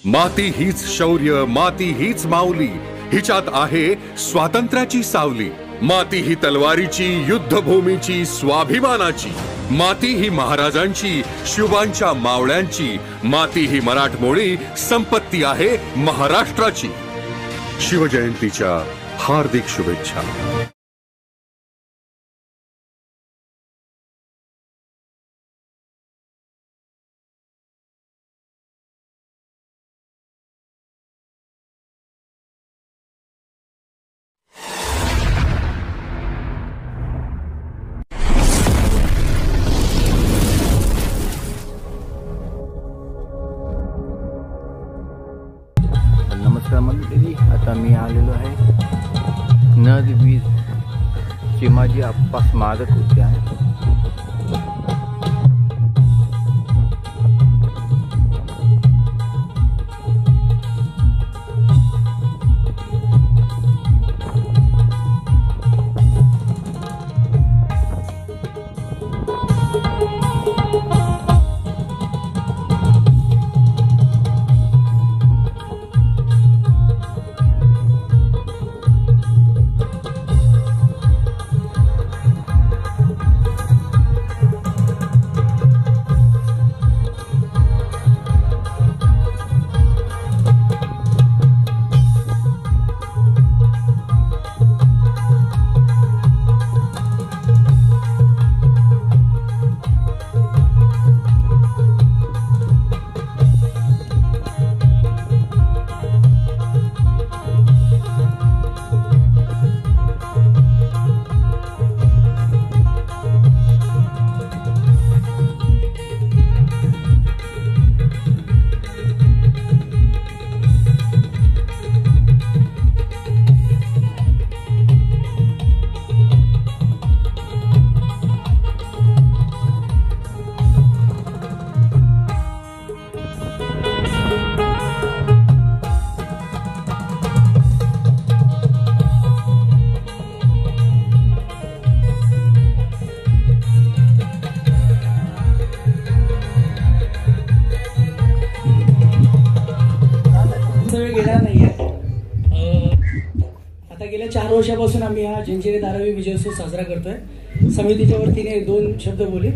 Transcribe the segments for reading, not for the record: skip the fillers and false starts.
माती हीच शौर्य, माती हीच माऊली, हिच्यात आहे स्वातंत्र्याची सावली। माती ही तलवारीची, युद्धभूमीची, स्वाभिमानाची। माती ही महाराजांची, शुभांच्या मावळ्यांची। माती ही मराठमोळी संपत्ती आहे महाराष्ट्राची। शिवजयंतीच्या हार्दिक शुभेच्छा। नमस्कार मंडळी, आता मी आलेलो आहे नदवीर चिमाजी आप्पा स्मारक उद्यान। आता गेल्या 4 वर्षापासून आम्ही हा जंजिरे धारावी विजयोत्सव साजरा करतोय। समितीच्या वतीने 2 शब्द बोले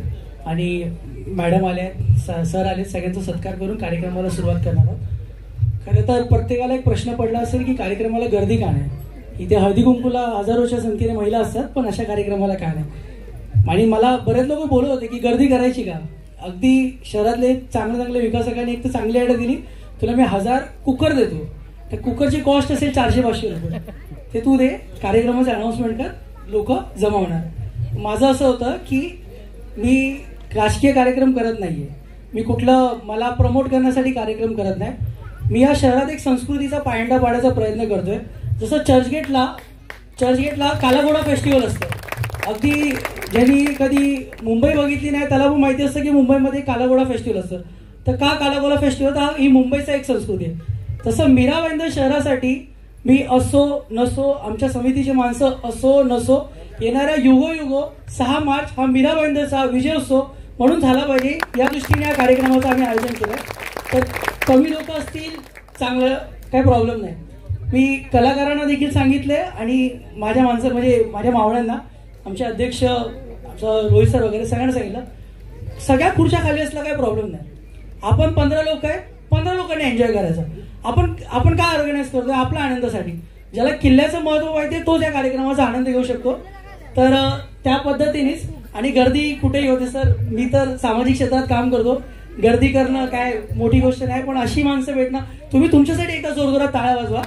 आणि मॅडम आले, सर आले, सगळ्यांचा सत्कार करून कार्यक्रमाला सुरुवात करणार आहोत। खरं तर प्रत्येकाला एक प्रश्न पडला असेल की कार्यक्रमाला गर्दी का नाही। इथे हळदी कुंकूला हजारोच्या संख्येने महिला असतात, पण अशा कार्यक्रमाला का नाही। आणि मला बरेच लोक बोलत होते की गर्दी करायची का। अगदी शहरातले चांगले विकासकांनी एक तर चांगली आयडिया दिली, तुला मी 1000 कुकर देतो, त्या कुकरची कॉस्ट असेल 400-500 रुपये, ते तू दे, कार्यक्रमाचं अनाउन्समेंट कर, लोक जमा होणार। माझं असं होतं की मी राजकीय कार्यक्रम करत नाहीये, मी कुठलं मला प्रमोट करण्यासाठी कार्यक्रम करत नाही। मी या शहरात एक संस्कृतीचा पायंडा पाडायचा प्रयत्न करतोय। जसं चर्चगेटला कालाघोडा फेस्टिवल असतं, अगदी ज्यांनी कधी मुंबई बघितली नाही त्याला पण माहिती असतं की मुंबईमध्ये कालाघोडा फेस्टिवल असतं। तर का कालाघोडा फेस्टिवल, तर ही मुंबईचा एक संस्कृती आहे। तसं मीरा भाईंदर शहरासाठी मी असो नसो, आमच्या समितीची माणसं असो नसो, येणाऱ्या युगो 6 मार्च हा मीरा भाईंदरचा विजयोत्सव म्हणून झाला पाहिजे, या दृष्टीने या कार्यक्रमाचं आम्ही आयोजन केलं। तर कमी लोक असतील, चांगलं, काही प्रॉब्लेम नाही। मी कलाकारांना देखील सांगितले आणि माझ्या म्हणजे माझ्या मावळ्यांना, आमचे अध्यक्ष रोहित सर वगैरे सगळ्यांना सांगितलं, सगळ्या खुर्च्या खाली असला काही प्रॉब्लेम नाही। आपण 15 लोक आहे, 15 लोकांनी एन्जॉय करायचं। आपण काय ऑर्गनाईज करतोय आपल्या आनंदासाठी। ज्याला किल्ल्याचं महत्व माहिती आहे तोच या कार्यक्रमाचा आनंद घेऊ शकतो। तर त्या पद्धतीनेच, आणि गर्दी कुठेही होते सर, मी तर सामाजिक क्षेत्रात काम करतो, गर्दी करणं काय मोठी गोष्ट नाही, पण अशी माणसं भेटणं, तुम्ही तुमच्यासाठी एकदा जोरजोरात टाळ्या वाजवा।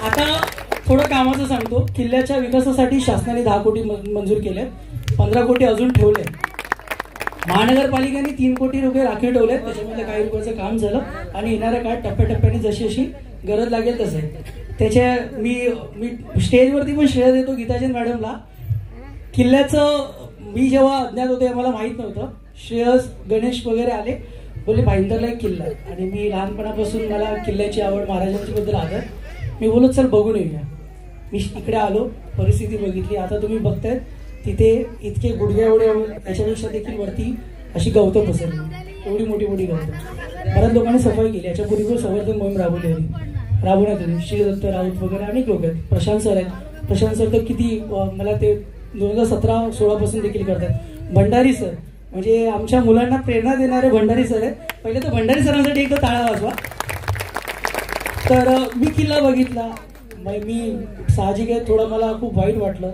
आता थोडं कामाचं सांगतो। किल्ल्याच्या विकासासाठी शासनाने 10 कोटी मंजूर केले, 15 कोटी अजून ठेवले। महानगरपालिकेने 3 कोटी रुपये राखीव ठेवले, त्याच्यामध्ये काही रुपयाचं काम झालं आणि येणाऱ्या काळात टप्प्याटप्प्याने जशी अशी गरज लागेल तसे त्याच्या मी स्टेजवरती पण श्रेय देतो गीताजन मॅडमला। किल्ल्याचं मी जेव्हा अज्ञात होते मला माहित नव्हतं, श्रेयस गणेश वगैरे आले, बोले भाईंदरला एक किल्ला आहे, आणि मी लहानपणापासून मला किल्ल्याची आवड, महाराजांची बद्दल आदर, मी बोलत चल बघून येऊया। मी इकडे आलो, परिस्थिती बघितली, आता तुम्ही बघतायत तिथे इतके गुडघे एवढे त्याच्यापेक्षा देखील वरती अशी गवतं पसरली। एवढी मोठी करतात. बऱ्याच लोकांनी सफाई केली. याच्यापूर्वी पण संवर्धन मोहीम राबवण्यात आली. श्री दत्त राऊत वगैरे अनेक लोक आहेत. प्रशांत सर आहेत. प्रशांत सर तर किती मला ते 2017-16 पासून देखील करतात. भंडारी सर म्हणजे आमच्या मुलांना प्रेरणा देणारे भंडारी सर आहेत. पहिले तर भंडारी सरांसाठी एकदा टाळा वाजवा. तर मी किल्ला बघितला. मी साहजिक आहे थोडं मला खूप वाईट वाटलं.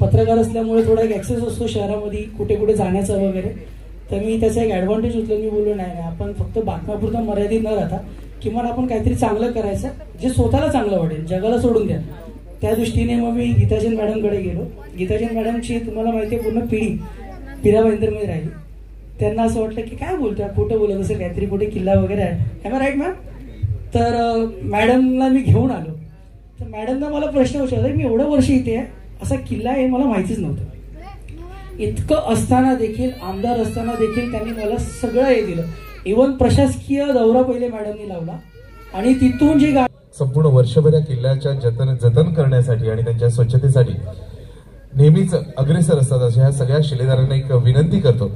पत्रकार असल्यामुळे थोडा एक ॲक्सेस असतो शहरामध्ये कुठे कुठे जाण्याचा वगैरे. तर मी त्याचा एक ॲडव्हान्टेज उचलून मी बोललो नाही आपण फक्त बातम्यापुरता मर्यादित न राहता किमान आपण काहीतरी चांगलं करायचं जे स्वतःला चांगलं वाटेल, जगाला सोडून द्या. त्या दृष्टीने मग मी गीताजन मॅडमकडे गेलो. गीताजन मॅडमची तुम्हाला माहिती आहे पूर्ण पिढी पिराबाईंदरमध्ये राहिली. त्यांना असं वाटलं की काय बोलतोय, खोटं बोलत असेल काहीतरी, कुठे किल्ला वगैरे आहे. Am I right ma'am? तर मॅडमला मी घेऊन आलो. तर मॅडमना मला प्रश्न विचारला मी एवढं वर्ष इथे आहे, असा किल्ला आहे मला माहितीच नव्हतं. इतकं असताना देखील, आमदार असताना देखील त्यांनी मला सगळं हे दिलं. इव्हन प्रशासकीय दौरा पहिले मॅडमनी लावला आणि तिथून जी संपूर्ण वर्षभर या किल्ल्याच्या जतन करण्यासाठी आणि त्यांच्या स्वच्छतेसाठी नेहमीच अग्रेसर असतात. अशा ह्या सगळ्या शिलेदारांना एक विनंती करतो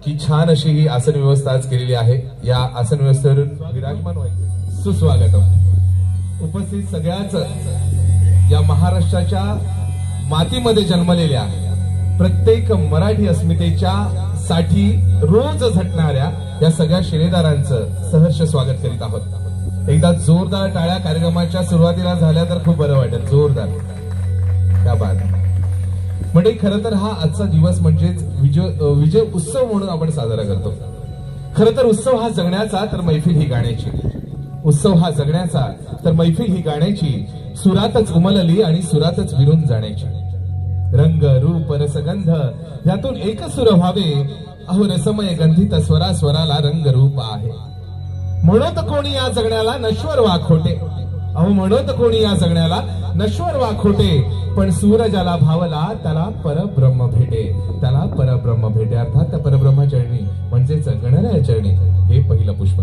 की छान अशी ही आसन व्यवस्था आज केलेली आहे. या आसन व्यवस्थेवर विराजमान व्हायचे सुस्वागतम. उपस्थित सगळ्याच या महाराष्ट्राच्या मातीमध्ये जन्मलेल्या प्रत्येक मराठी अस्मितेच्या साठी रोज झटणाऱ्या या सगळ्या शिलेदारांचं सहर्ष स्वागत करीत आहोत. एकदा जोरदार टाळ्या कार्यक्रमाच्या सुरुवातीला झाल्या तर खूप बरं वाटेल. जोरदार त्या बाद म्हणजे खरं तर हा आजचा दिवस म्हणजेच विजय उत्सव म्हणून आपण साजरा करतो. खरं तर उत्सव हा जगण्याचा तर मैफिल ही गाण्याची. उत्सव हा जगण्याचा तर मैफिल ही गाण्याची. सुरातच उमलली आणि सुरातच विरून जाण्याची. रंग रूप रसगंध यातून एक सुर व्हावे. अहो रसमय गंधित स्वरा स्वराला रंग रूप आहे. म्हणत कोणी या जगण्याला नश्वर वा खोटे. अहो म्हणत कोणी या जगण्याला नश्वर वा खोटे. पण सूर ज्याला भावला त्याला परब्रह्म भेटे. त्याला परब्रह्म भेटे. अर्थात त्या परब्रह्मा चरणी म्हणजेच गणराया चरणी हे पहिलं पुष्प.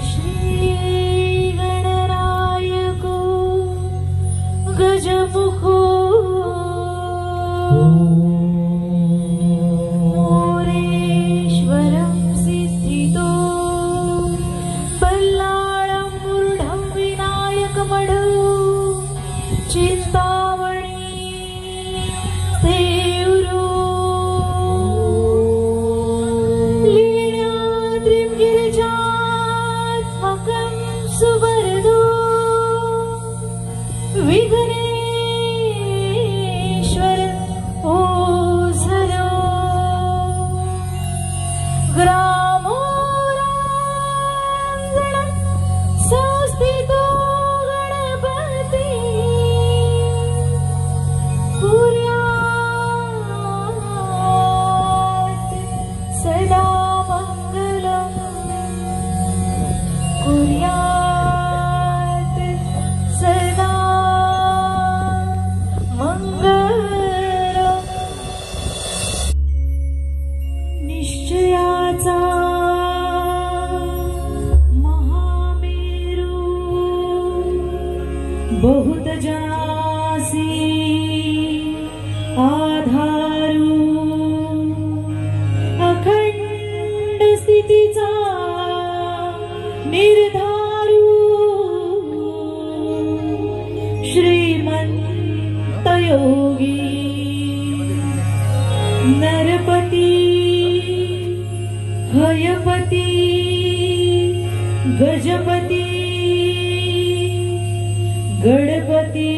श्री गणराय को गजमुखो बहुत जासी आधारू अखंड स्थितीचा निर्धारू श्रीमंत योगी नरपती हयपती गजपती गणपती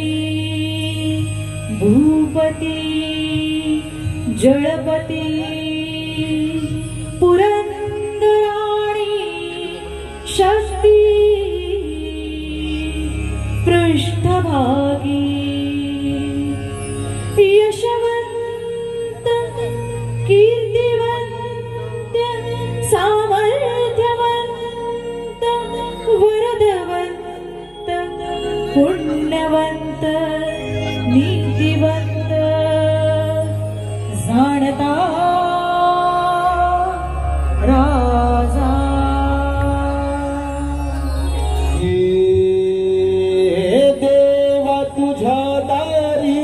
भूपती जळपती पुरंदराणी शक्ती पृष्ठभागी यशवंत कीर्तिवंत सामर्थ्यवंत वरदवंत पुण्यवंत नीतिवंत जाणता राजा हे देवा तुझ्या दारी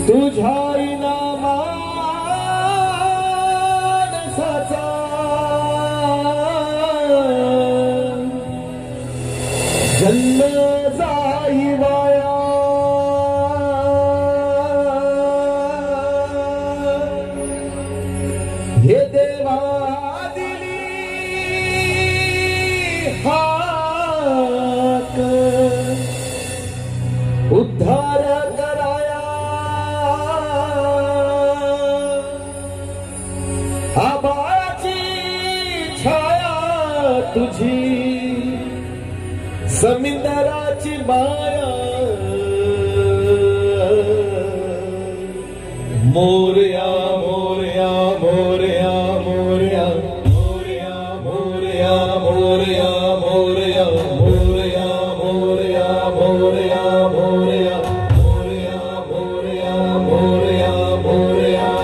तुझ्या इनामानसाचा जन्म जाई वाया हे देवा दिली हाक उद्धार कराया आबाची छाया तुझी समिंदराची माया मोरया मोरया मोरया मोरया मोरया मोरया मोरया मोरया मोरया मोरया मोरया मोरया मोरया मोरया मोरया मोरया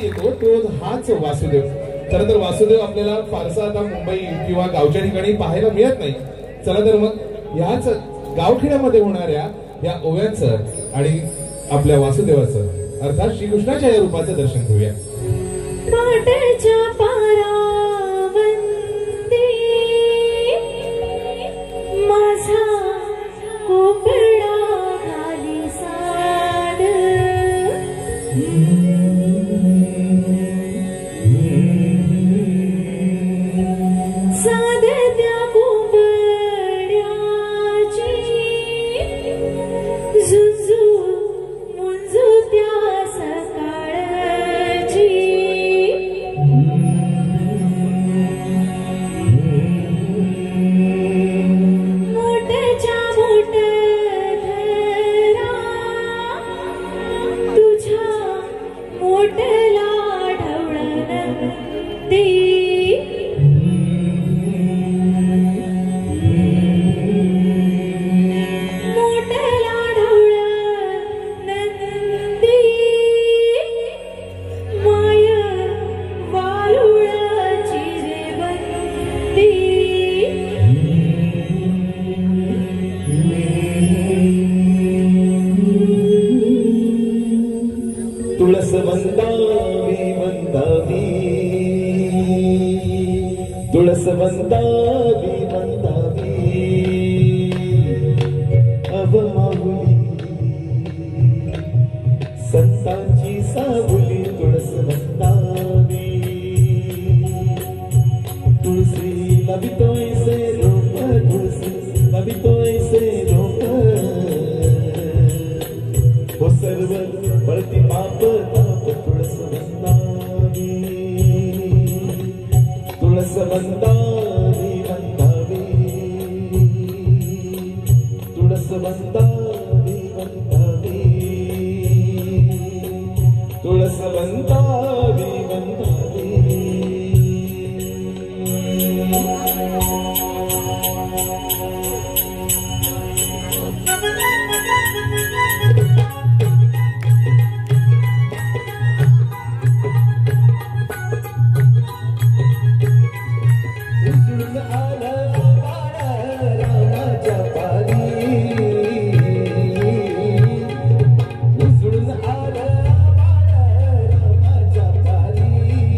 येतो तो हाच वासुदेव. खरं तर वासुदेव आपल्याला फारसा आता मुंबई किंवा गावच्या ठिकाणी पाहायला मिळत नाही. चला तर मग ह्याच गावखेड्यामध्ये होणाऱ्या या ओव्यांचं आणि आपल्या वासुदेवाचं अर्थात श्रीकृष्णाच्या या रूपाचं दर्शन घेऊया. पाटाच्या पारावंदी माझा कोपडा घाली साद साद त्या कोंबड्याची झुंजू मुंजू त्या सकाळची मोठच्या मोठ धरा तुझ्या मोठला ढवळनंदी मोठला ढवळनंदी माय वारुळाची रे बंदी तुळस वंदावी वंदावी तुळस वंदावी वंदावी अवमाहुली संतांची सावली तुळस वंदावी तुळसी नवितोय से रोप तुळसी नवितोय से रोप हो सर्व बळती पाप ताप तुळस वंदावी तुळस वंदावी वंदावी तुळस वंदावी वंदावी तुळस वंदावी वंदावी उजळून आला वाडा रामाच्या पारी उजळून आला वाडा रामाच्या पारी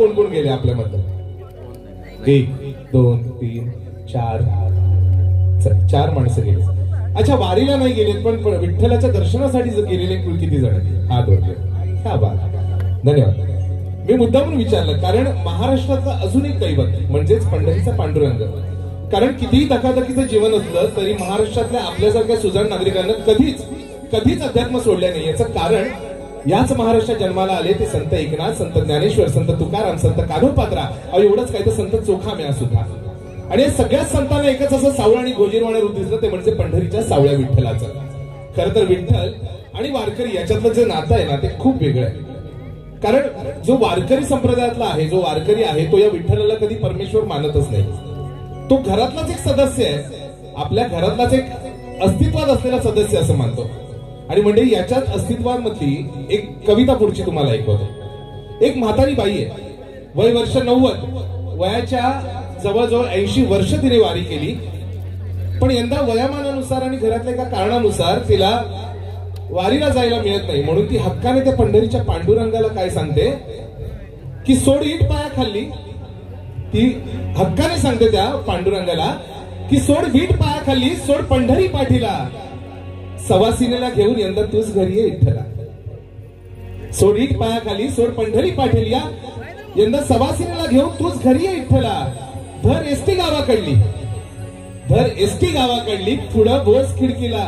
कोण कोण गेले आपल्यामधलं? 1 2 3 4 4 माणसं गेले. अच्छा, वारीला नाही गेलेत पण विठ्ठलाच्या दर्शनासाठी गेलेले किती जण आहेत? हात वरती. हा बात, धन्यवाद. मी मुद्दामून विचारलं कारण महाराष्ट्राचा अजून एक दैवत म्हणजेच पंढरीचा पांडुरंग. कारण कितीही धकाधकीचं जीवन असलं तरी महाराष्ट्रातल्या आपल्यासारख्या सुजाण नागरिकांना कधीच अध्यात्म सोडले नाही. याचं कारण याच महाराष्ट्रात जन्माला आले ते संत एकनाथ, संत ज्ञानेश्वर, संत तुकाराम, संत कान्होपात्रा, एवढंच काय तर संत चोखामेळा सुद्धा. आणि या सगळ्याच संतांना एकच असं सावळ आणि गोजीरवाणा रूप दिसलं, ते म्हणजे पंढरीच्या सावळ्या विठ्ठलाचं. खरं तर विठ्ठल आणि वारकरी याच्यातलं जे नातं आहे ना ते खूप वेगळं आहे. कारण जो वारकरी संप्रदायातला आहे, जो वारकरी आहे तो या विठ्ठलाला कधी परमेश्वर मानतच नाही. तो घरातलाच एक सदस्य आहे, आपल्या घरातलाच एक अस्तित्वात असलेला सदस्य असं मानतो. आणि म्हणजे याच्यात अस्तित्वामधली एक कविता पुढची तुम्हाला ऐकवतो. एक म्हातारी बाई आहे, वय वर्ष 90, वयाच्या जवळजवळ 80 वर्ष तिने वारी केली. पण यंदा वयामानानुसार आणि घरातल्या एका कारणानुसार तिला वारीला जायला मिळत नाही. म्हणून ती हक्काने त्या पंढरीच्या पांडुरंगाला काय सांगते की सोड ईट पाया खाल्ली. ती हक्काने सांगते त्या पांडुरंगाला की सोड वीट पाया खाल्ली, सोड पंढरी पाठीला, सवासिनीला घेऊन यंदा तूच घरी ये विठ्ठला. सोड ईट पाया खाली, सोड पंढरी पाठीला, यंदा सवासिनीला घेऊन तूच घरी ये विठ्ठला. धर एसटी गावाकडली, धर एसटी गावाकडली, पुढं बोस खिडकीला,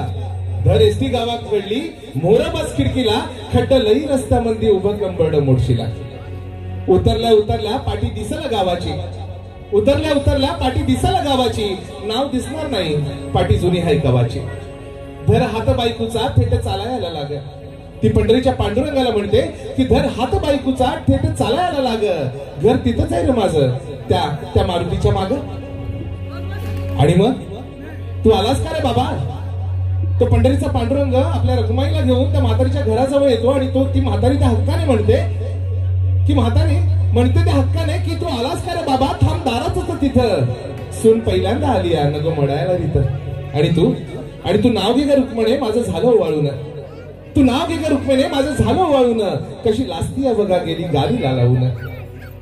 धर एसटी गावाकडली, मोर बस खिडकीला, खड्ड लई रस्त्यामध्ये उभं कंबरड मोडशीला. उतरल्या उतरल्या पाठी दिसला गावाची, उतरल्या उतरल्या पाठी दिसला गावाची, नाव दिसणार नाही पाठी जुनी हाय गावाची. धर हात बायकोचा थेट चालायला लाग. ती पंढरीच्या पांडुरंगाला म्हणते की धर हात बायकोचा थेट चालायला लाग. घर तिथंच आहे रे माझं त्या मारुतीच्या माग. आणि मग तू आलास का रे बाबा? तो पंढरीचा पांडुरंग आपल्या रखुमाईला घेऊन त्या म्हातारीच्या घराजवळ येतो आणि ती म्हातारी त्या हक्काने म्हणते की म्हातारी म्हणते त्या हक्काने की तू आलास का रे बाबा? थांब दारात होतं तिथं. सून पहिल्यांदा आली या नको म्हणायला तिथं. आणि तू नाव घे का रुक्मिणे माझं झालं ओवाळून. तू नाव घे का रुक्मिणे माझं झालं ओवाळून. कशी लाजती बघा गेली गालीला लावून.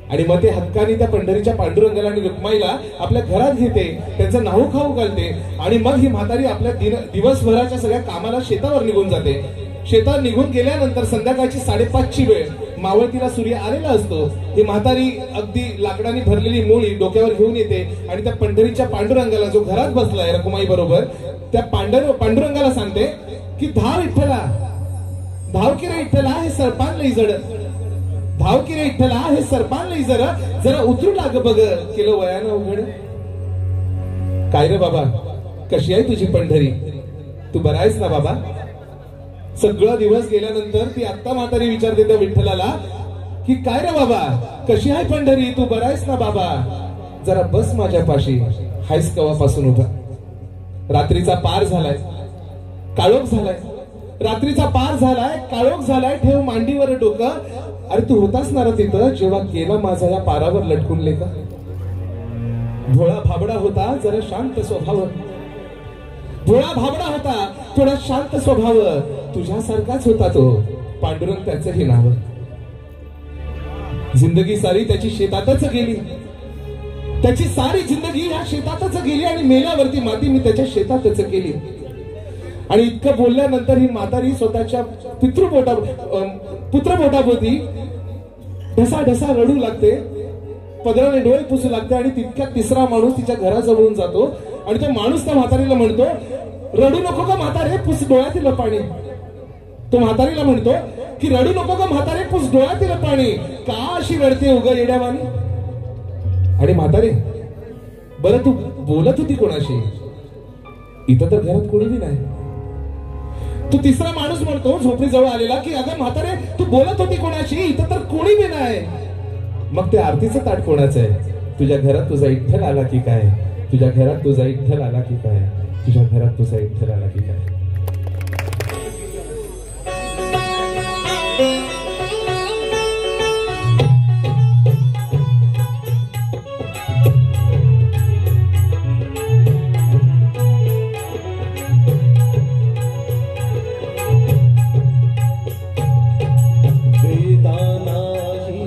आणि मग ते हक्काने त्या पंढरीच्या पांडुरंगाला आणि रुक्माईला आपल्या घरात घेते, त्यांचं नाव खाऊ घालते. आणि मग ही म्हातारी आपल्या दिवसभराच्या सगळ्या कामाला शेतावर निघून जाते. शेतात निघून गेल्यानंतर संध्याकाळची 5:30ची वेळ, मावळतीला सूर्य आलेला असतो. ही म्हातारी अगदी लाकडाने भरलेली मोळी डोक्यावर घेऊन येते आणि त्या पंढरीच्या पांडुरंगाला जो घरात बसलाय रखुमाई बरोबर त्या पांडुरंगाला सांगते की धाव विठ्ठला, धाव की रे विठ्ठला, हे सरपान लई जड, धाव की रे विठ्ठला, हे सरपान लई जरा उतरू लाग बघ केलं वयानं उघड. काय रे बाबा, कशी आहे तुझी पंढरी? तू बरा आहेस ना बाबा? सगळा दिवस गेल्यानंतर ती आत्ता म्हातारी विचारते त्या विठ्ठलाला की काय रे बाबा, कशी आहे पंढरी? तू बरा आहेस ना बाबा? जरा बस माझ्या पाशी, हायस कवापासून उभा. रात्रीचा पार झालाय, काळोख झालाय, रात्रीचा पार झालाय, काळोख झालाय, ठेव मांडीवर डोकं. अरे तू होतास ना तिथं जेव्हा गेला माझा या पारावर लटकून लेका. भोळा भाबडा होता जरा शांत स्वभाव, भोळा भाबडा होता थोडा शांत स्वभाव, तुझ्यासारखाच होता तो पांडुरंग त्याचंही नाव. जिंदगी सारी त्याची शेतातच गेली, त्याची सारी जिंदगी या शेतातच गेली आणि मेल्यावरती माती मी त्याच्या शेतातच केली. आणि इतकं बोलल्यानंतर ही म्हातारी स्वतःच्या पुत्रपोटाभोवती ढसा ढसा रडू लागते, पदराने डोळे पुसू लागते. आणि तितक्या तिसरा माणूस तिच्या घराजवळून जातो आणि तो माणूस त्या म्हातारीला म्हणतो रडू नको का म्हातारे, पुस डोळ्यातील पाणी. तो म्हातारीला म्हणतो की रडू नको का म्हातारे, पुस डोळ्यातील पाणी. का अशी रडते उगा येड्यावानी? आणि म्हातारे बरं तू बोलत होती कोणाशी? इथं तर घरात कोणी बी नाही. तू तिसरा माणूस म्हणतो झोपडीजवळ आलेला की अगं म्हातारे तू बोलत होती कोणाशी? इथं तर कोणी बी नाही. मग ते आरतीचं ताट कोणाचं आहे? तुझ्या घरात तुझा विठ्ठल आला की काय? तुझ्या घरात तुझा विठ्ठल आला की काय? तुझ्या घरात तुझा विठ्ठल आला की काय? वेदा नाही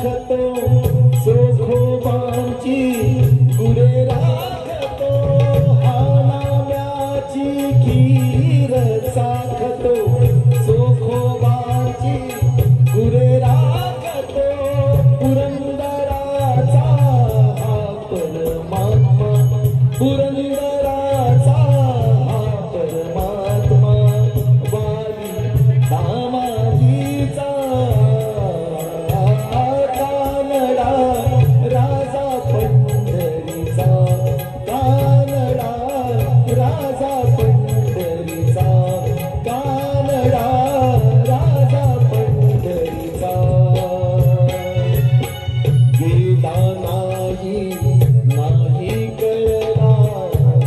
राखतो चोखोबांची गुरे राखतो हानाम्याची खीर चाखतो चोखोबांची गुरे राखतो पुरंदराचा हा परमात्मा पुरंदराचा हा परमात्मा वाली दामाजीचा कानडा राजा पंढरीचा कानडा राजा पंढरीचा कानडा राजा पंढरीचा वेदा नाही कळला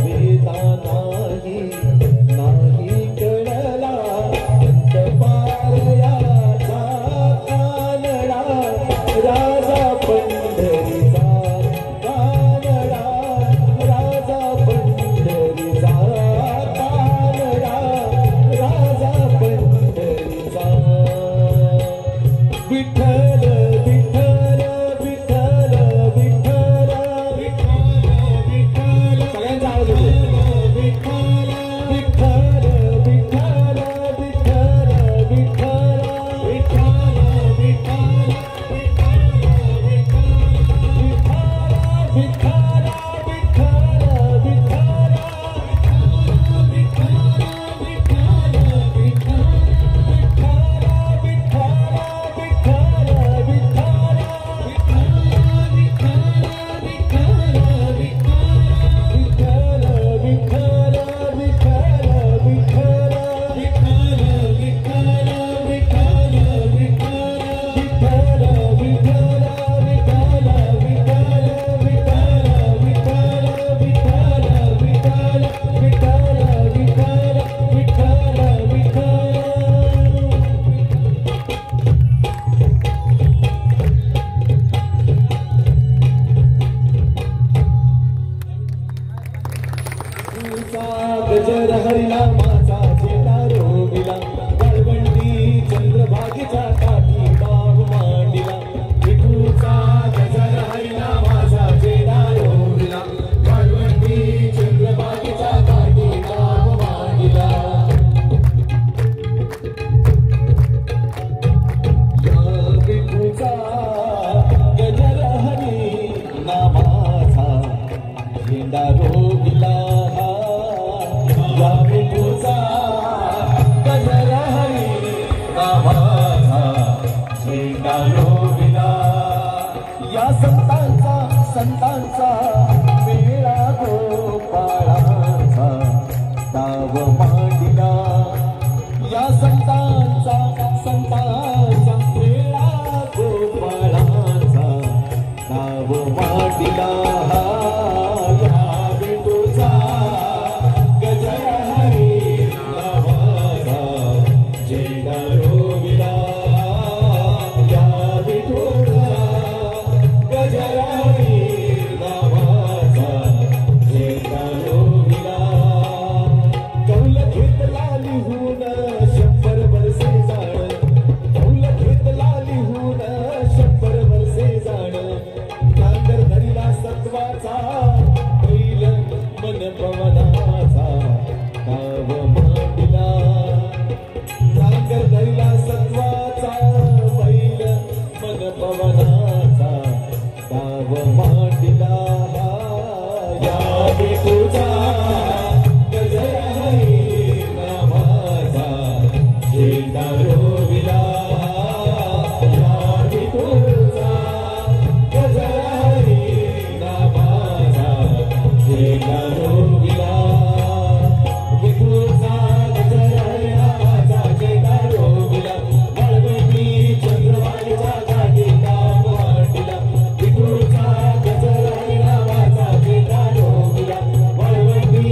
वेदा नाही कळला अंतपारयाचा कानडा राजा पंढरीचा कानडा राजा पंढरीचा कानडा राजा पंढरीचा विठ्ठल विठ्ठल विठ्ठल विठ्ठल विठ्ठल सगळ्यांचा आवाज येतो विठ्ठल विठ्ठल विठ्ठल विठ्ठल विठ्ठल विठ्ठल विठ्ठल गजर हरिनामाचा झेंडा रोविला वाळवंटी चंद्रभागेच्या काठी बाब मांडिला विठूचा गजर हरिनामाचा झेंडा रोविला वाळवंटी चंद्रभागेच्या काठी बाब मांडिला या विठूचा गजर हरिनामाचा झेंडा रोविला या विठूचा गजर हरिनामाचा झेंडा रोविला या संतांचा मेळा गोपाळाचा ताव मांडिला या संतांचा मेळा गोपाळाचा ताव मांडिला या विठूचा गजर हरिनामाचा झेंडा रोविला या विठूचा गजर हरिनामाचा झेंडा रोविला कौल घेतला लिहून 100 वर्षे जाण कौल घेतला लिहून 100 वर्षे जाण नांगर धरिला सत्वाचा बैल मन पवनाचा काव मांडिला नांगर धरिला सत्वाचा बैल मन पवनाचा काव मांडिला या विठूचा गजर हरिनामाचा झेंडा रोविला या विठूचा गजर हरिनामाचा झेंडा रोविला विठूचा गजर हरिनामाचा झेंडा रोविला वाळवंटी चंद्रभागेच्या काठी बाब मांडिला विठूचा गजर हरिनामाचा झेंडा रोविला वाळवंटी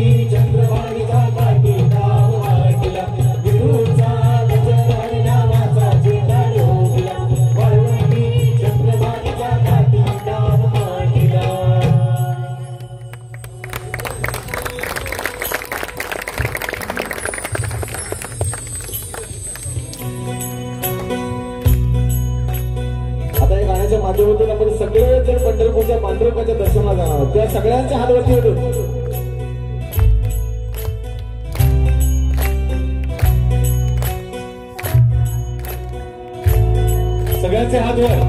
गाण्याच्या माध्यमातून आपण सगळे जर पंढरपूरच्या पांडुरंगाच्या दर्शनाला जाणार आहोत त्या सगळ्यांच्या हातवरती होतो सगळ्यांचे हात वर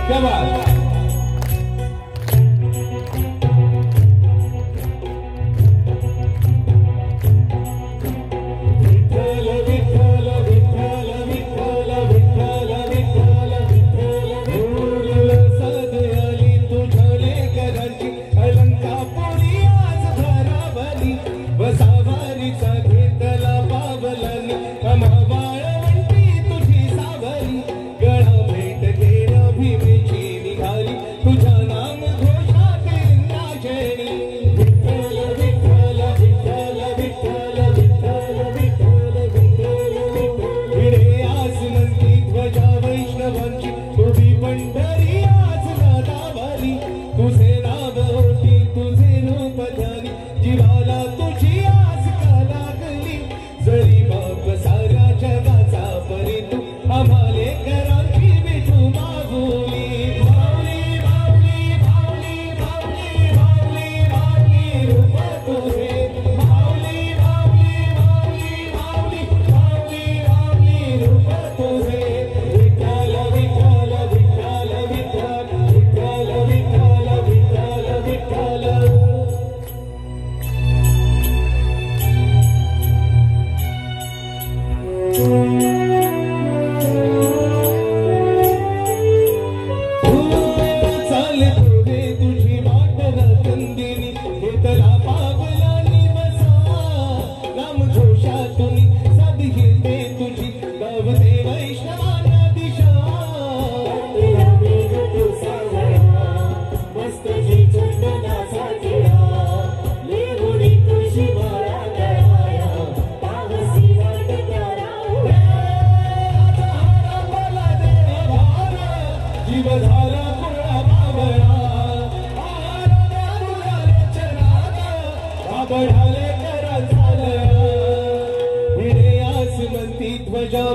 क्या बात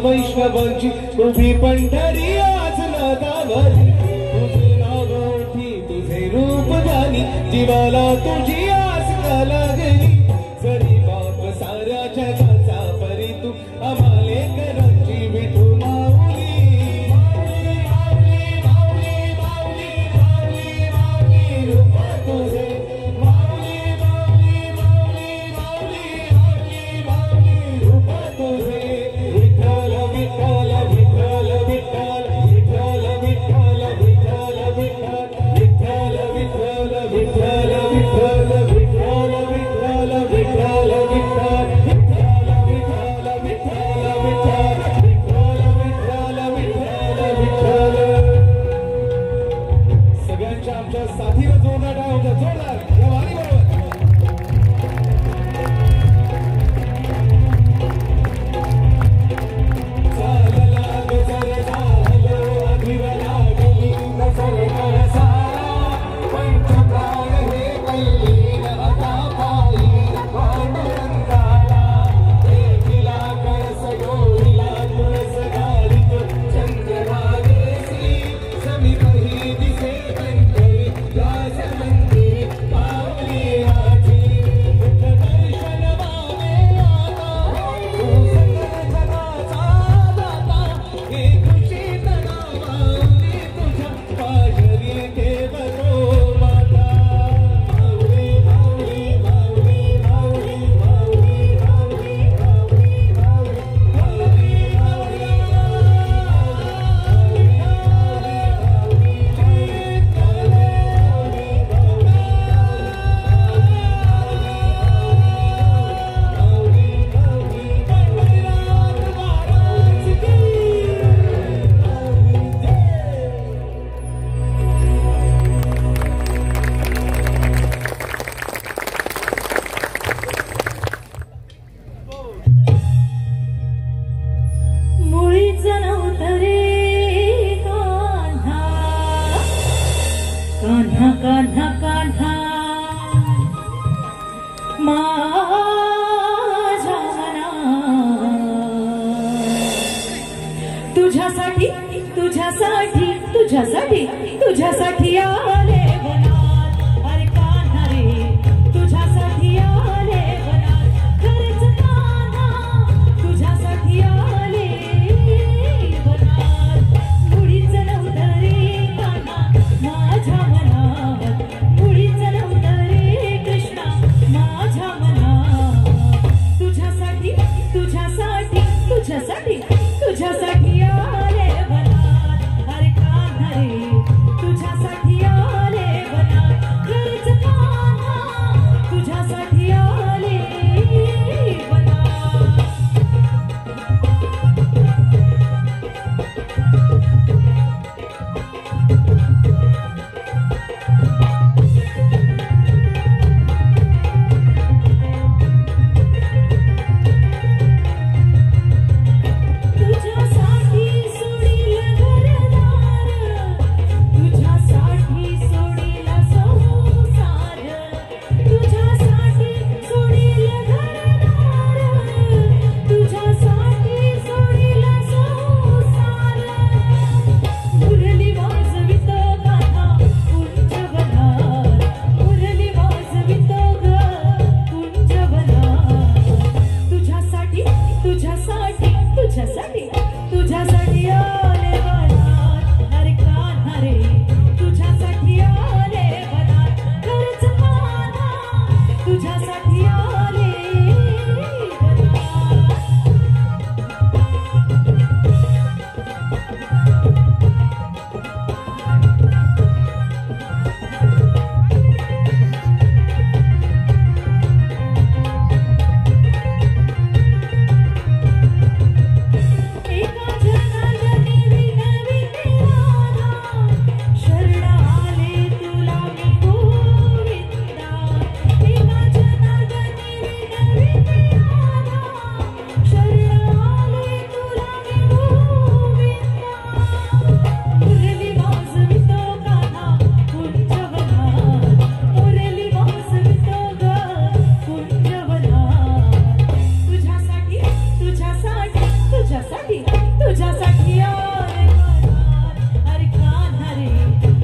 वैष्णवांची उभी पंढरी आज नादावली तुझे नाव ओठी तुझे रूप जाणी जीवाला तुझी आस का लागली जरी बाप साऱ्या जगाचा परी तू आम्हाले करांची विठू माऊली माऊली माऊली माऊली माऊली माऊली रूप तुझे माऊली माऊली माऊली माऊली माऊली माऊली रूप तुझे कान्हा कान्हा कान्हा माझ्या मना तुझ्यासाठी तुझ्यासाठी तुझ्यासाठी तुझ्यासाठी आले वनात अरे कान्हा रे तुझ्यासाठी आले वनात खरंच कान्हा तुझ्यासाठी आले वनात मुळीच नव्हतं रे कान्हा माझ्या मनात मुळीच नव्हतं रे कृष्णा माझ्या मनात तुझ्यासाठी तुझ्यासाठी तुझ्यासाठी तुझ्यासाठी आले वनात अरे कान्हा रे तुझ्यासाठी आले वनात खरंच कान्हा तुझ्यासाठी आले वनात तुझ्यासाठी सोडील घरदार तुझ्यासाठी सोडील संसार तुझ्यासाठी सोडील घरदार तुझ्यासाठी सोडील संसार मुरली वाजवित कान्हा कुंजवनात मुरली वाजवित ग कुंजवनात तुझ्यासाठी तुझ्यासाठी तुझ्यासाठी तुझ्यासाठी आले वनात अरे कान्हा रे तुझ्यासाठी आले वनात खरंच कान्हा तुझ्यासाठी आले वनात एका जनार्दनी विनविते राधा शरण आले तुला मी गोविंदा एका जनार्दनी विनविते राधा शरण आले तुला मी गोविंदा मुरली वाजवित कान्हा कुंजवनात मुरली वाजवित ग कुंजवनात तुझ्यासाठी तुझ्यासाठी तुझ्यासाठी तुझ्यासाठी आले वनात अरे कान्हा रे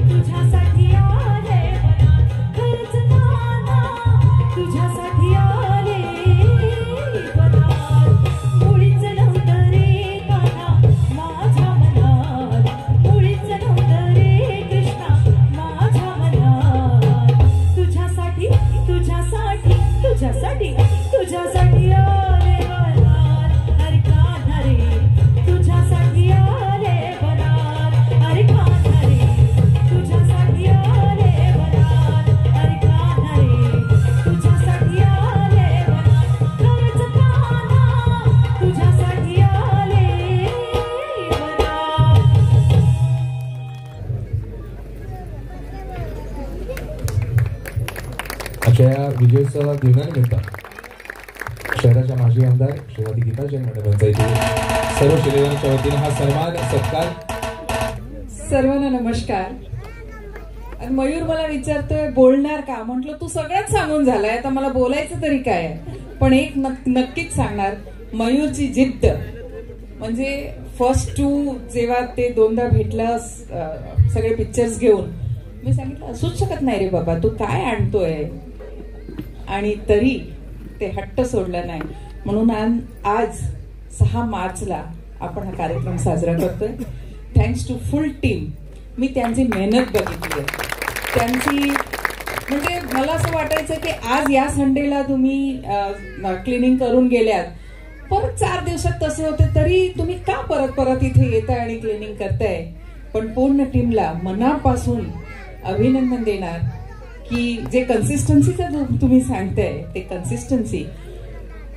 तुझ्यासाठी आले वनात खरंच कान्हा तुझ्यासाठी आले वनात मुळीच नव्हतं रे कान्हा माझ्या मनात मुळीच नव्हतं रे कृष्णा माझ्या मनात तुझ्यासाठी तुझ्यासाठी तुझ्यासाठी तुझ्यासाठी आले वनात अरे कान्हा रे तुझ्यासाठी आले वनात अरे कान्हा रे तुझ्यासाठी आले वनात अरे कान्हा रे तुझ्यासाठी आले वनात खरंच कान्हा तुझ्यासाठी आले वनात अशा या विजयोत्सव दिनानिमित्त शहराच्या माजी आमदार श्रीमती गीता जैन मॅडम यांचा इथे सर्व शिलेदारांच्या वतीने हा सन्मान सत्कार. सर्वांना नमस्कार. मयूर मला विचारतोय बोलणार का, म्हटलं तू सगळ्यात सांगून झालाय, आता मला बोलायचं तरी काय आहे. पण एक नक्कीच सांगणार, मयूरची जिद्द म्हणजे फर्स्ट टू जेव्हा ते दोनदा भेटलं सगळे पिक्चर्स घेऊन, मी सांगितलं असूच शकत नाही रे बाबा, तू काय आणतोय, आणि तरी ते हट्ट सोडला नाही. म्हणून आज 6 मार्चला आपण हा कार्यक्रम साजरा करतोय. Thanks to full team. मी त्यांची मेहनत बघितली आहे, त्यांची म्हणजे मला असं वाटायचं की आज या संडेला तुम्ही क्लिनिंग करून गेल्यात, परत 4 दिवसात तसे होते तरी तुम्ही का परत इथे येताय आणि क्लिनिंग करताय. पण पूर्ण टीमला मनापासून अभिनंदन देणार की जे कन्सिस्टन्सीचं तुम्ही सांगताय ते कन्सिस्टन्सी,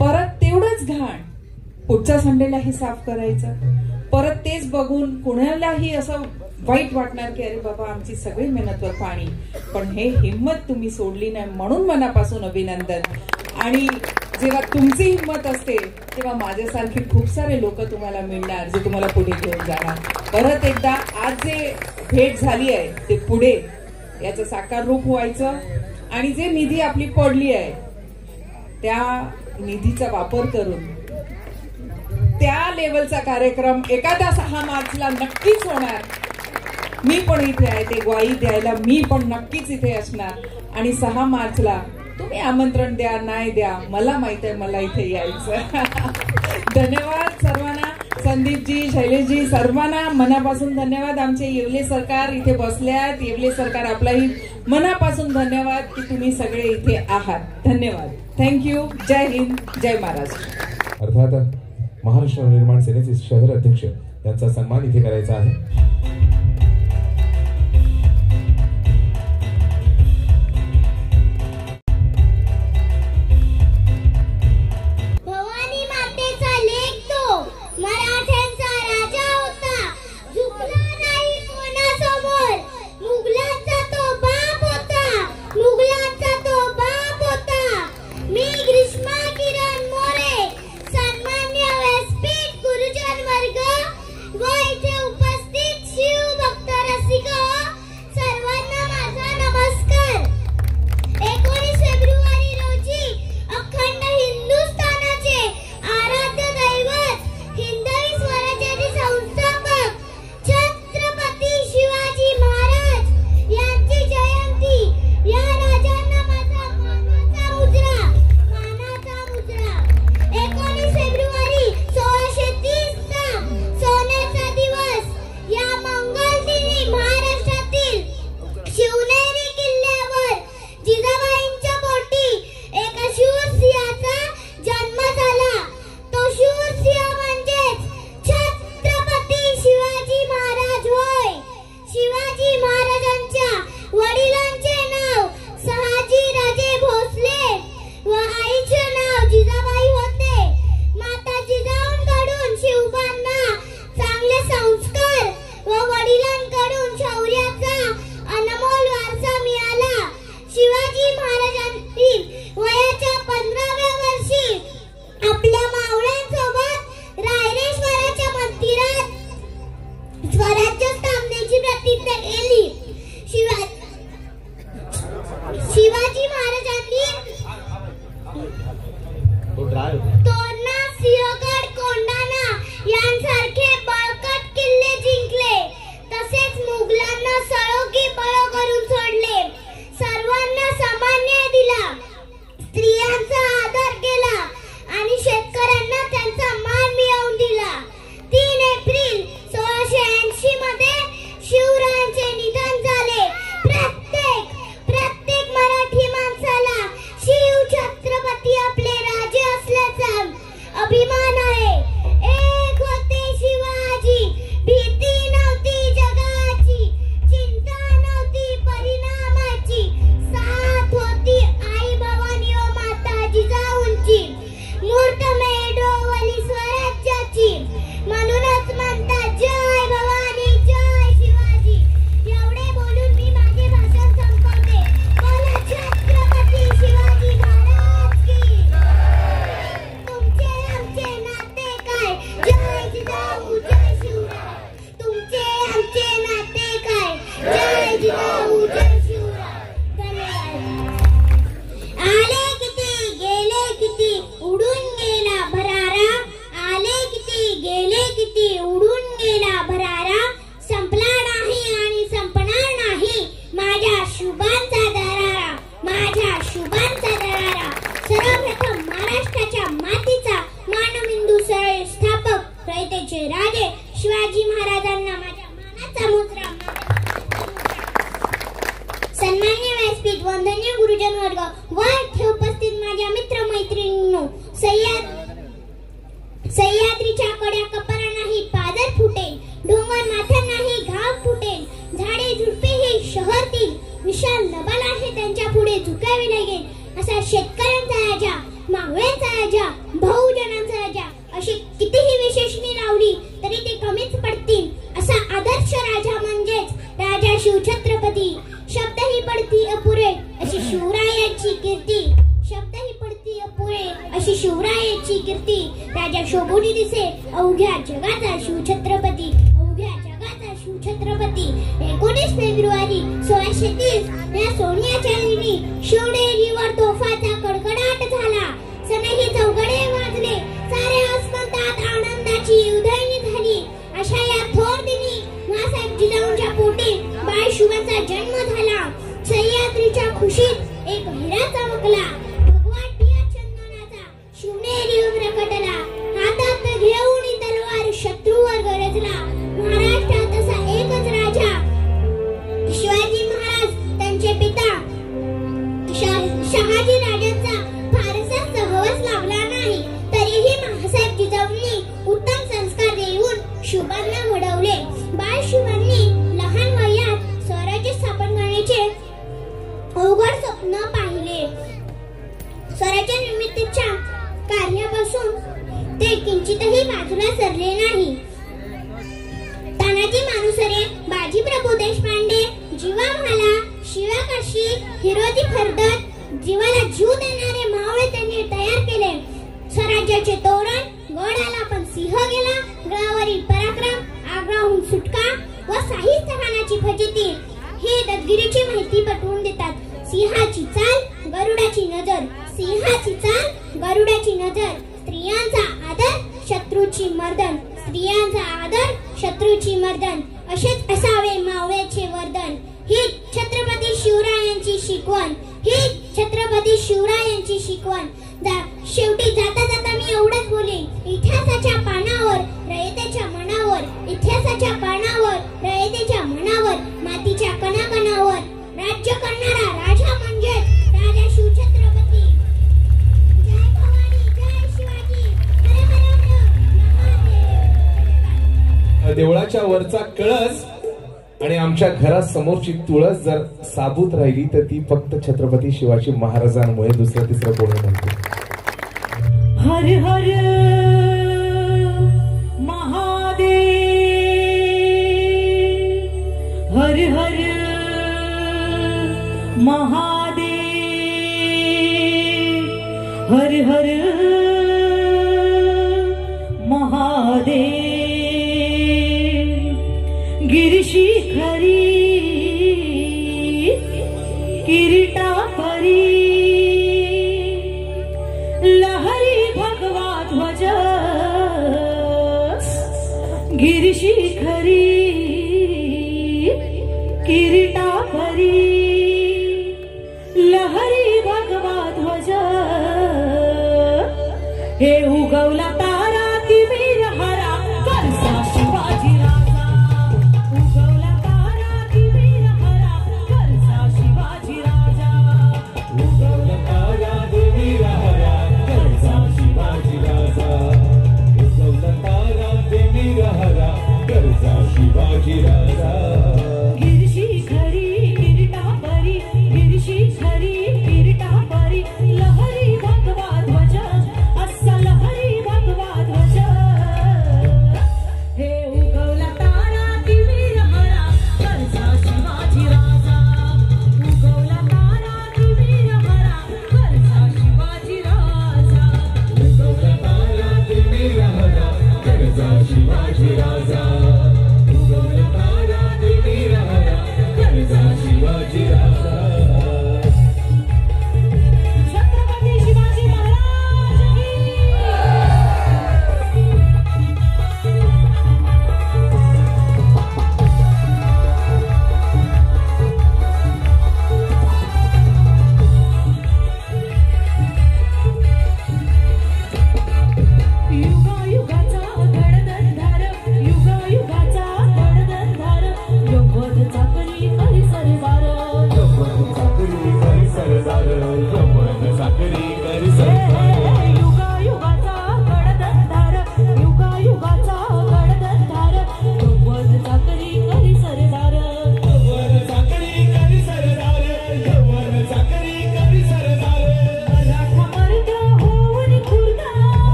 परत तेवढंच घाण पुढच्या संडेलाही साफ करायचं, परत तेच बघून कुणालाही असं वाईट वाटणार की अरे बाबा आमची सगळी मेहनतवर पाणी. पण हे हिंमत तुम्ही सोडली नाही म्हणून मनापासून अभिनंदन. आणि जेव्हा तुमची हिंमत असते तेव्हा माझ्यासारखी खूप सारे लोक तुम्हाला मिळणार जे तुम्हाला पुढे घेऊन जाणार. परत एकदा आज जे भेट झाली आहे ते पुढे याचं साकार रूप व्हायचं, आणि जे निधी आपली पडली आहे त्या निधीचा वापर करून त्या लेवलचा कार्यक्रम एखादा 6 मार्चला नक्कीच होणार. मी पण इथे आहे ते ग्वाही द्यायला मी पण नक्कीच इथे असणार. आणि 6 मार्चला तुम्ही आमंत्रण द्या नाही द्या मला माहित आहे मला इथे यायचं. धन्यवाद सर्वांना. संदीपजी, शैलेशजी, सर्वांना मनापासून धन्यवाद. आमचे येवले सरकार इथे बसल्यात. येवले सरकार आपलाही मनापासून धन्यवाद की तुम्ही सगळे इथे आहात. धन्यवाद. थँक्यू. जय हिंद, जय महाराष्ट्र. अर्थात महाराष्ट्र निर्माण सेनेचे शहर अध्यक्ष यांचा सन्मान इथे करायचा आहे. सह्याद्रीच्या कड्या कपारा नाही पादर फुटेल, डोंगर माथा नाही घाव फुटेल, झाडे झुडपे हे शहरतील विशाल नबाल आहे त्यांच्या पुढे झुकावे लागेल. असा शेतकऱ्यांचा राजा, मावळ्यांचा राजा, बहुजनांचा राजा अशी कितीही विशेषणे लावली तरी ते कमीच पडतील. असा आदर्श राजा म्हणजेच राजा शिवछत्रपती. शब्दही पडती अपुरे अशी शिवरायाची कीर्ती, शब्दही पडती अपुरे अशी शिवरायाची कीर्ती. राजा शोभून दिसे अवघ्या जगाचा शिवछत्रपती, अवघ्या जगाचा शिवछत्रपती. 19 फेब्रुवारी 1630 या सोनियाच्या दिनी शिवनेरीवर तोफाचा कडकडाट झाला. सनही चौघडे वाजले, सारे आसमंतात आनंदाची उधळणी झाली. अशा या थोर दिनी मासाहेब जिजाऊंच्या पोटी हिरोजी फरदत जीवाला जीव देणारे मावळे त्यांनी तयार केले. स्वराज्याचे तोरण गड आला पण सिंह गेला, गडावरील पराक्रम, आग्राहून सुटका व साहित्य खानाची फजिती हे दत्तगिरीची माहिती पटवून देतात. सिंहाची चाल गरुडाची नजर, सिंहाची चाल गरुडाची नजर, स्त्रियांचा आदर शत्रूची मर्दन, स्त्रियांचा आदर शत्रूची मर्दन, असेच असावे मावळ्याचे वर्दन. ही छत्रपती शिवरायांची शिकवण, ही छत्रपती शिवरायांची शिकवण. शेवटी जाता जाता मी एवढंच बोलेन, इतिहासाच्या पानावर रयतेच्या मनावर, इतिहासाच्या पानावर रयतेच्या मनावर, मातीच्या कणाकणावर राज्य करणारा राजा म्हणजे राजा शिवछत्रपती. जय भवानी, जय शिवाजी, हर हर महादेव. देवळाच्या वरचा कळस आणि आमच्या घरासमोरची तुळस जर साबूत राहिली तर ती फक्त छत्रपती शिवाजी महाराजांमुळे, दुसरं तिसरं कोणी नव्हतं. हर हर महादेव, हर हर महादेव, हर हर महादेव. गिरिशिखरी किरीटापरी लहरी भगवा ध्वज, गिरिशिखरी किरीटापरी लहरी भगवा ध्वज,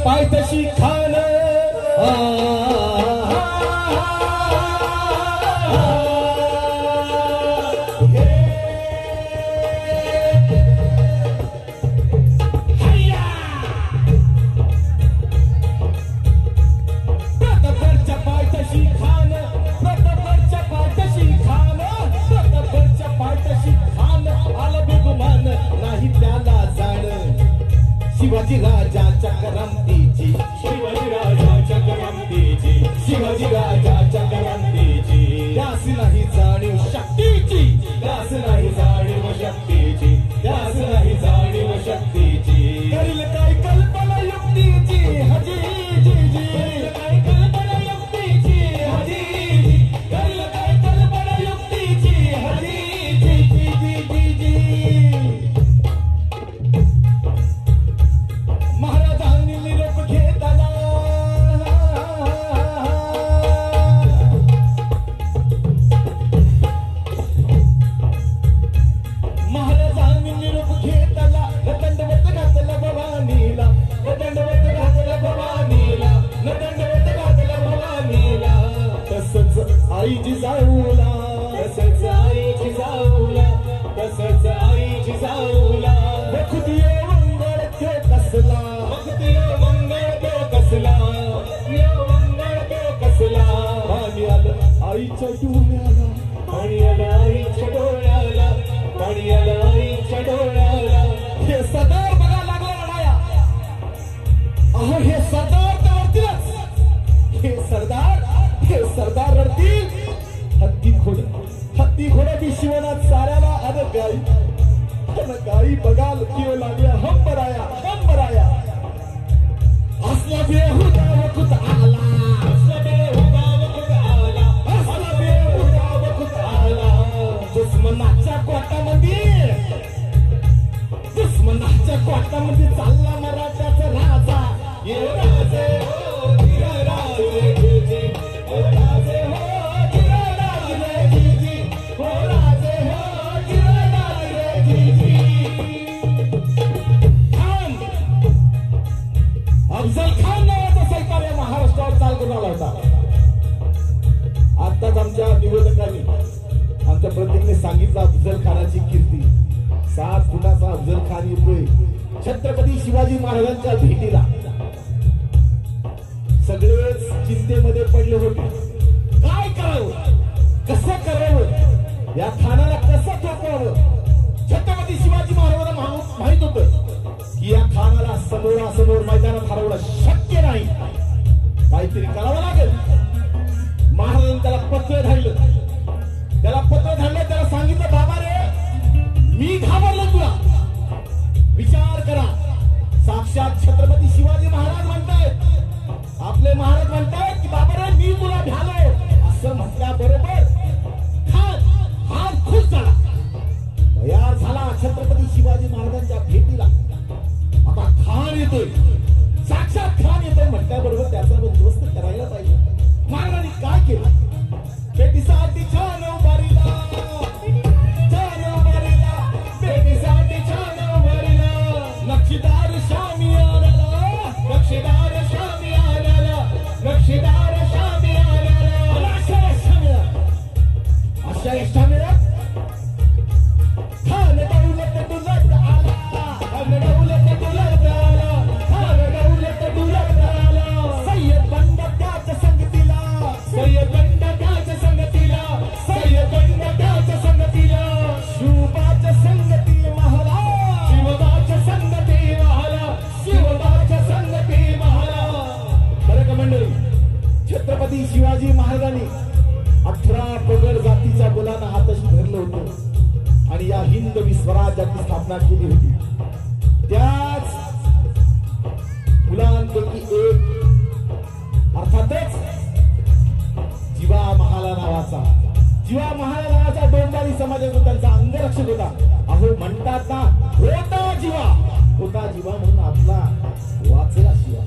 पायथ्याशी खान शिवाजी राजाच्या करमतीची शिवाजी राजाच्या करमतीची शिवाजी राजाच्या करमतीची त्यास नाही जाणीव शक्तीची त्यास नाही जाणीव शक्तीची त्यास नाही जाणीव शक्तीची करील काय कल्पना युक्तीची हजी जी जी करील काय कल्पना युक्तीची हजी जी करील काय कल्पना युक्तीची हजी जी जी जी जी जी महाराजांनी निरोप घेतला महाराजांनी निरोप घेतला दंडवत घातला भवानीला दंडवत घातला भवानीला दंडवत घातला भवानीला तसंच आई जिजाऊला तसंच आई जिजाऊला तसंच आई जिजाऊला खुदिये मंगळ ते कसला खुदिये मंगळ ते कसला मंगळ ते कसला पाणी आलं आईच्या डोळ्याला पाणी आलं आईच्या डोळ्याला पाणी आलं आईच्या डोळ्याला हे सरदार बघा लागला लढाया अहो हे सरदार तर रडतीलच हे सरदार रडतील हत्ती घोडा बी शिवनात साऱ्याला अरे गाई बघाल किंवा लागल्या हंबराया असला बेहुदा वखत आला असला बेहुदा वखत आला असला बेहुदा वखत आला दुश्मनाच्या कोटामध्ये चालला मराठ्याचा राजा ये राजे हो राजे जी हो राजे हो जी हो राजे हो जी अफजल खान नावाचा सरकार या महाराष्ट्रावर चाल करून आला होता. आताच आमच्या निवेदकांनी आमच्या प्रत्येकाने सांगितलं अफजल खानाची कीर्ती 7 फुटाचा अफजल खान येतोय छत्रपती शिवाजी महाराजांच्या भेटीला. सगळेच चिंतेमध्ये पडले होते. काय करावं कसं करावं या खानाला कसं थोपवावं. छत्रपती शिवाजी महाराजांना माहित होतं की या खानाला समोरासमोर मैदानात हरवणं शक्य नाही. काहीतरी करावं लागेल. महाराजांनी त्याला पत्र धाडलं. त्याला सांगितलं बाबा रे मी घाबरलो तुला. विचार करा. साक्षात छत्रपती शिवाजी महाराज म्हणतायत आपले महाराज म्हणतायत की बाबा रे मी तुला भ्यालो असं म्हटल्याबरोबर खान खुश झाला. तयार झाला छत्रपती शिवाजी महाराजांच्या भेटीला. आता खान येतोय साक्षात खान येतोय म्हटल्याबरोबर त्याचा बंदोबस्त करायला पाहिजे. महाराजांनी काय केलं. भेटीसाठी छान उभारीला भेटीसाठी छान उभारीला नक्षीदार शामी आल्याला नक्षीदार शामी आल्याला नक्षीदार शामी आल्याला अशा यशा मिळत खान दौलत दुलत आला खान दौलत दुलत आला खान दौलत दुलत आला. सय्यद बंड त्याच्या संगतीला सय्यद बंड त्याच्या संगतीला सय्यद बंड त्याच्या संगतीला शिवबाच्या संगती महाला शिवबाच्या संगती महाला शिवबाच्या संगती महाला. बरं का मंडळी छत्रपती शिवाजी महाराजांनी 18 पगड जातीच्या मुलांना हाताशी धरलं होतं आणि या हिंद स्वराज्याची स्थापना केली होती. त्याच मुलांपैकी एक अर्थातच जीवा महाला नावाचा डोंबारी समाजाचा त्यांचा अंगरक्षक होता. अहो म्हणतात ना होता जीवा म्हणून आपला वाचला शिवा.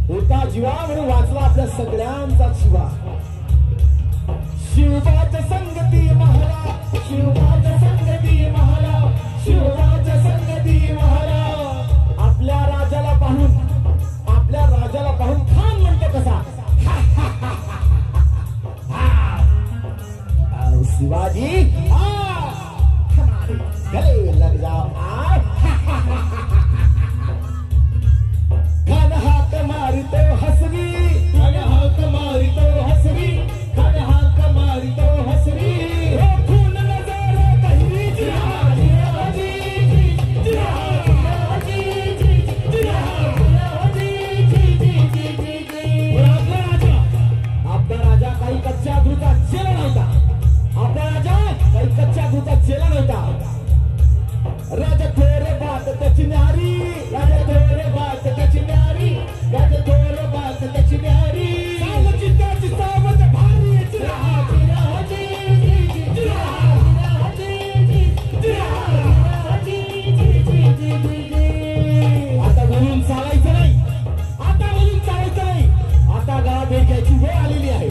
होता जीवा म्हणून वाचला आपल्या सगळ्यांचा शिवा. शिवबाच्या संगती महाला शिवबाच्या संगती महाला शिवबाच्या संगती महाला. आपल्या राजाला पाहून आपल्या त्याची न्यारी राजा थोर बात त्याची न्यारी राजा थोर बात त्याची न्यारी सावची त्याची सावत भारी आता बोलून चालायचं नाही आता बोलून चालायचं नाही आता गावात यायची वेळ आलेली आहे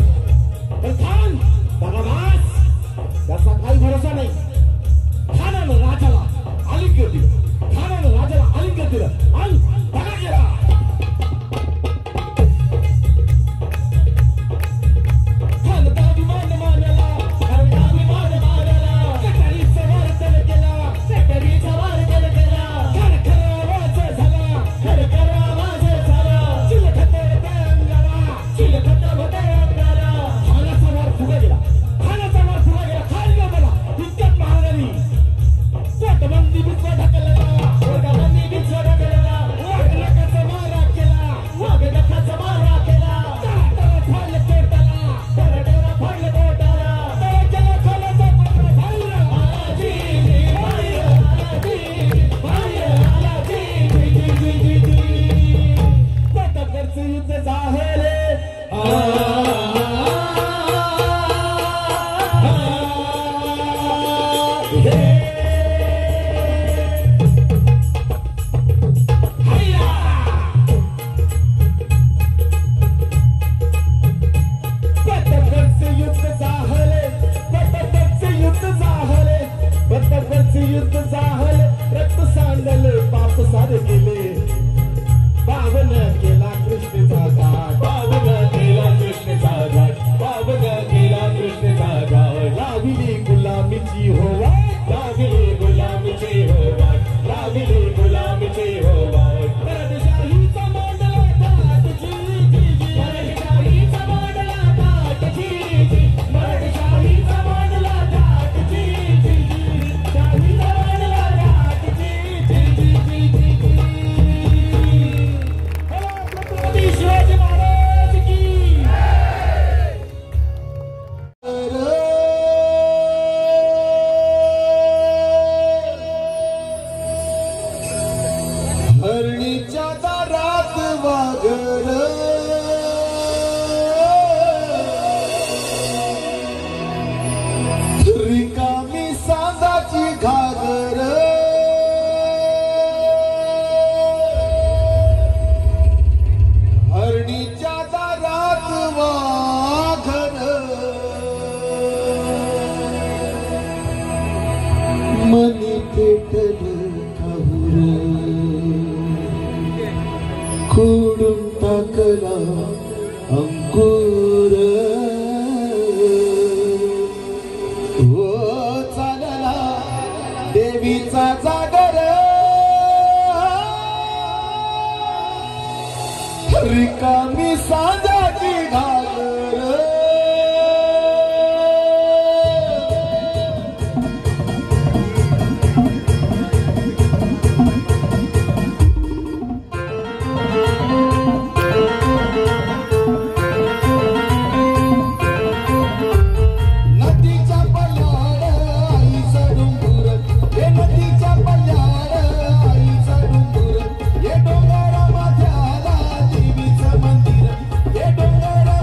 तर थांब दादाभास त्याचा काही भरोसा नाही ठाण्यानं राजाला आलिंगन दिलं ठाण्यानं राजाला आलिंगन दिलं आणि बघा गेला अभिमान मानला अभिमान मानला कटारीचा वार त्याला केला कटारीचा वार त्याला केला खरखर आवाज झाला खरखर आवाज झाला चिलखत अंगाला चिलखत अंगाला खानाचा वार फुगा गेला खानाचा वार फुगा गेला खायला मला इतक्यात महाराणी पोटबंदी बिचवा ढकलला पोटबंदी बिचवा ढकलला वाघनखाचा मारा केला वाघनखाचा मारा केला तरा फाडलं पोटाला तरा फाडलं पोटाला तरा केला खानाचा पुत्र भाईरा आलाजी भाईरा आलाजी भाईरा आलाजी पोटाकडचं युद्ध झाले युद्ध झाले रक्त सांडले पाप सारे केले पावन केला कृष्णेचा घाट पावन केला कृष्णेचा घाट पावन केला कृष्णेचा घाट लाविली गुलामीची होवा लाविली गुलामीची होवा लाविली गुलामीची होवा मराठशाहीचा मांडला घाट जी मराठशाहीचा मांडला घाट जी मराठशाहीचा मांडला घाट जी शिवाजी महाराज की हरणीच्या दारात वाघर रिकामी सांगाची घागर हरणीच्या दारात वाघर मनी पेटल काहुर खोडून टाकला अंकुर हो चालला देवीचा जागर रिकामी सांगाची घागर नदीच्या पल्याड आईचा डोंगर हे नदीच्या पल्याड आईचा डोंगर हे डोंगरा माथ्याला देवीचं मंदिर हे डोंगरा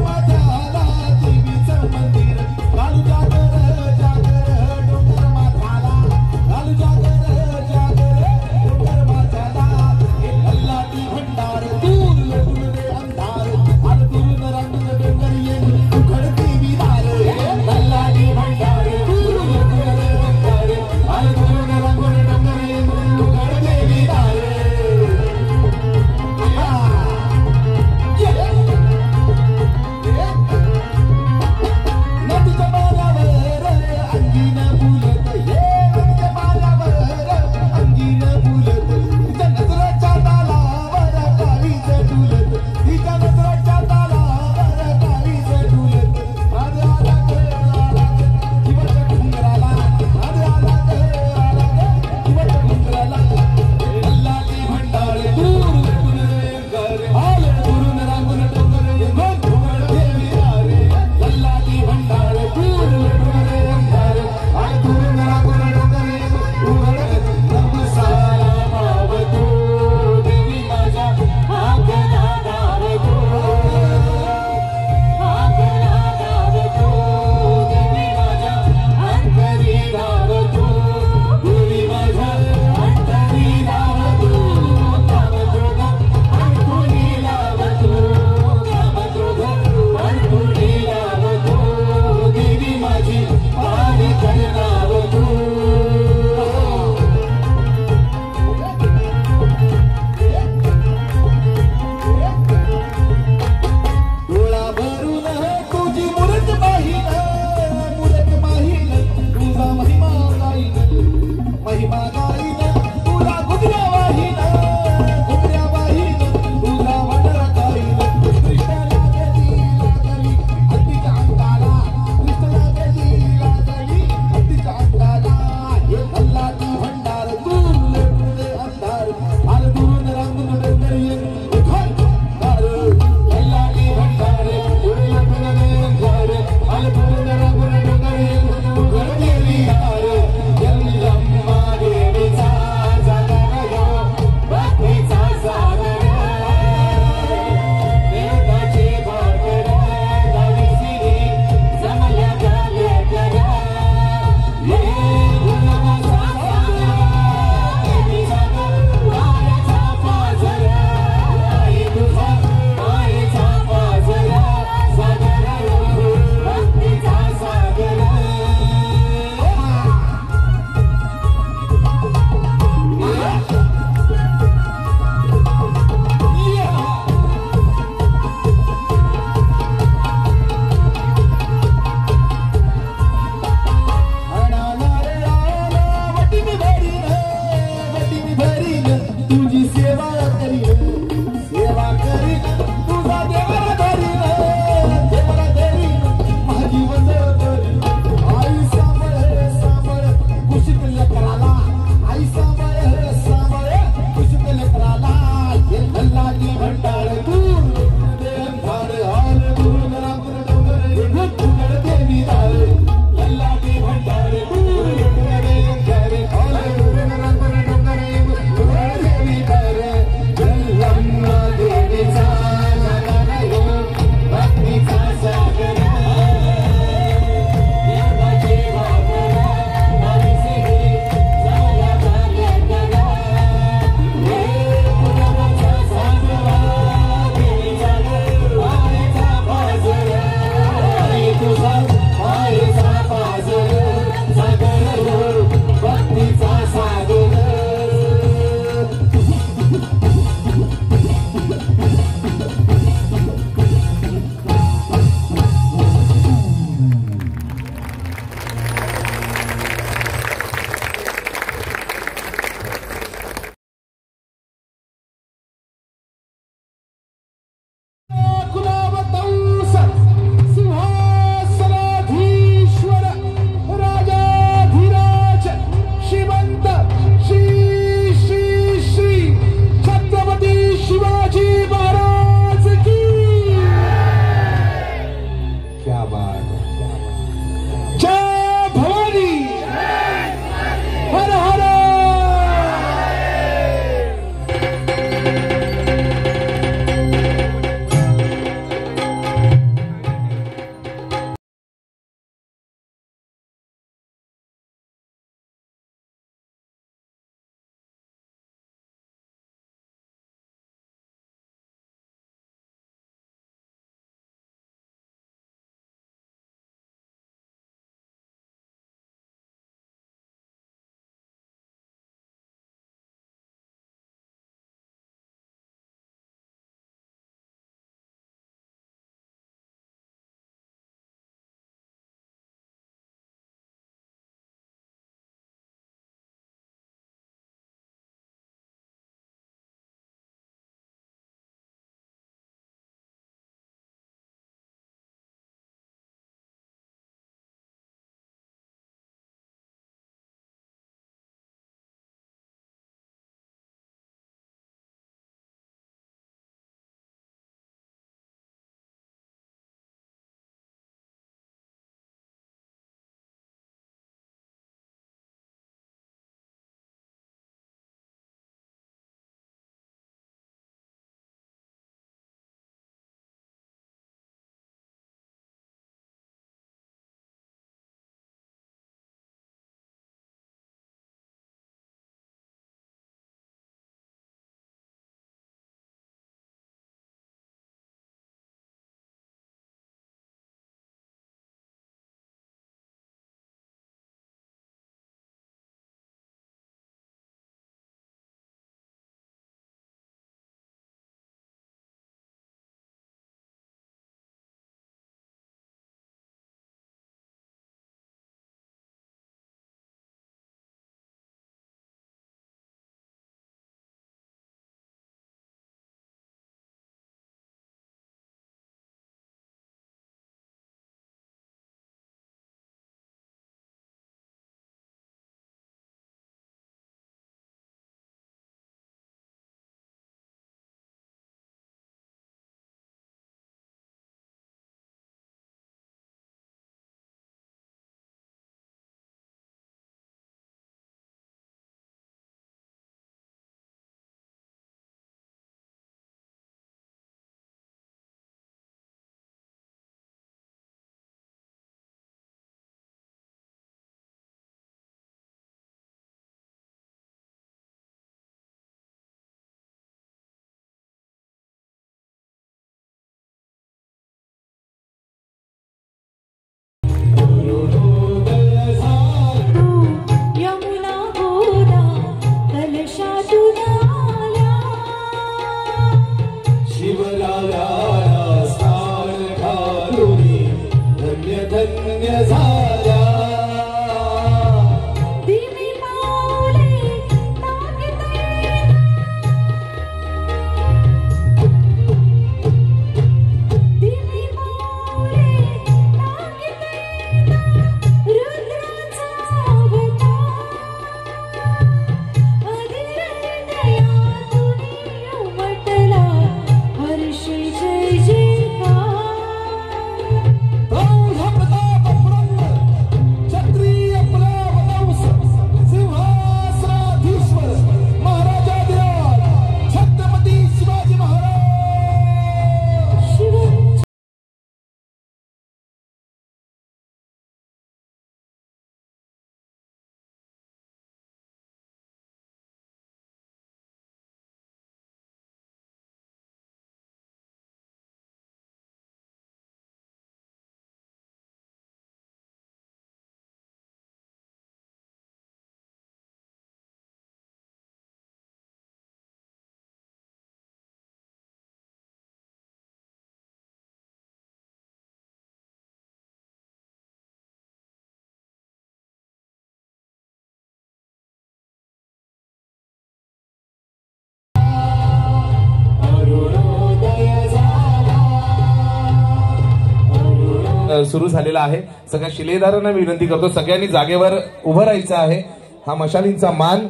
सुरू झालेला आहे. सगळ्या शिलेदारांना विनंती करतो, सगळ्यांनी जागेवर उभं राहायचं आहे. हा मशालींचा मान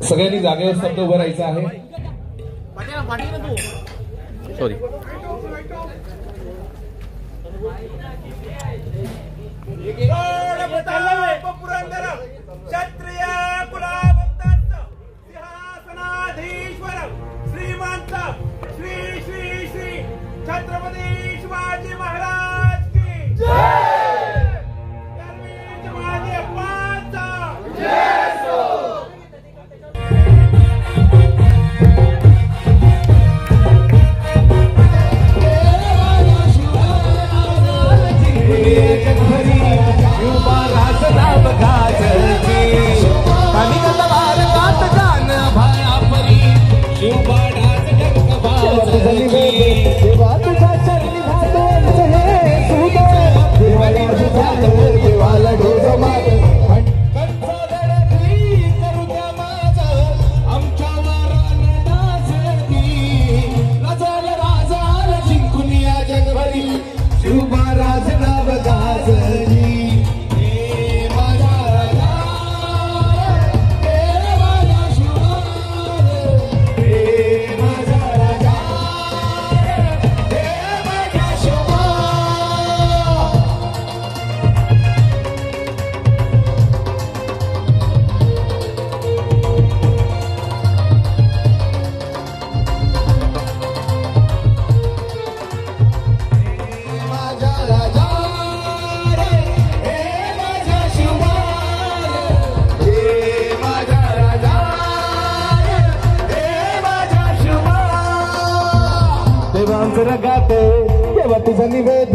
सगळ्यांनी जागेवर फक्त उभं राहायचं आहे. सॉरी क्षत्रिय कुलावंतांच सिंहासनाधीश्वर श्रीमंत श्री श्री श्री छत्रपती शिवाजी महाराज की जय. शिवाजी अप्पांचा जय. रगाते तेव्हा तुझा निवेद